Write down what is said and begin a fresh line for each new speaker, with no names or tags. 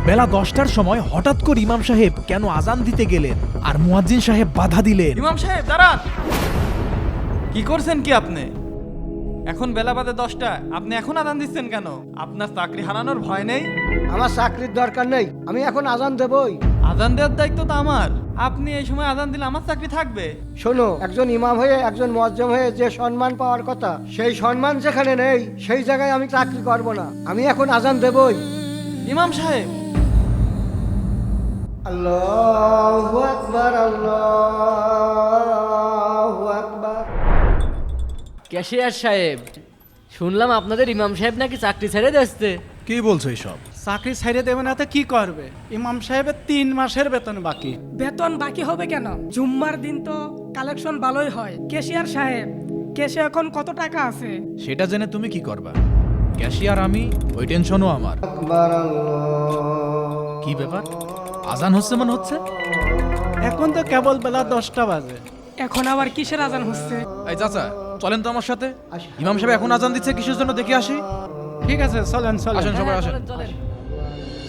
বেলা 10টার সময় হঠাৎ করে ইমাম সাহেব কেন আজান দিতে গেলেন আর মুয়াজ্জিন সাহেব বাধা দিলেন?
ইমাম সাহেব দাঁড়ান। কি করছেন কি আপনি? এখন বেলা বাদে 10টা, আপনি এখন আজান দিচ্ছেন কেন? আপনার চাকরি হারানোর ভয় নেই?
আমার চাকরির দরকার নেই, আমি এখন আজান দেবই।
আজান দেওয়ার দায়িত্ব তো আমার। আপনি এই সময় আজান দিলে আমার চাকরি থাকবে?
শোনো, একজন ইমাম হয়ে একজন মুয়াজ্জিম হয়ে যে সম্মান পাওয়ার কথা, সেই সম্মান যেখানে নেই সেই জায়গায় আমি চাকরি করব না। আমি এখন আজান দেবই।
ইমাম সাহেব,
আল্লাহু আকবার, আল্লাহু আকবার।
ক্যাশিয়ার সাহেব, শুনলাম আপনাদের ইমাম সাহেব নাকি চাকরি ছেড়ে দিচ্ছে।
কি বলছো এসব?
চাকরি ছাইড়ে দেবে না তো কি করবে? ইমাম সাহেবের 3 মাসের বেতন বাকি।
বেতন বাকি হবে কেন? জুম্মার দিন তো কালেকশন ভালোই হয়। ক্যাশিয়ার সাহেব, ক্যাশে এখন কত টাকা আছে?
সেটা জেনে তুমি কি করবা? ক্যাশিয়ার আমি, ওই টেনশনও আমার। কি ব্যাপার, আজান হচ্ছে মনে হচ্ছে?
এখন তো কেবল বেলা 10টা বাজে।
এখন আবার কিসের আজান হচ্ছে?
এই চাচা, চলেন তো আমার সাথে। ইমাম সাহেব এখন আজান দিচ্ছে কিসের জন্য দেখে আসি।
ঠিক আছে, চলেন চলেন।
আসেন সবাই আসেন।
চলেন, চলেন।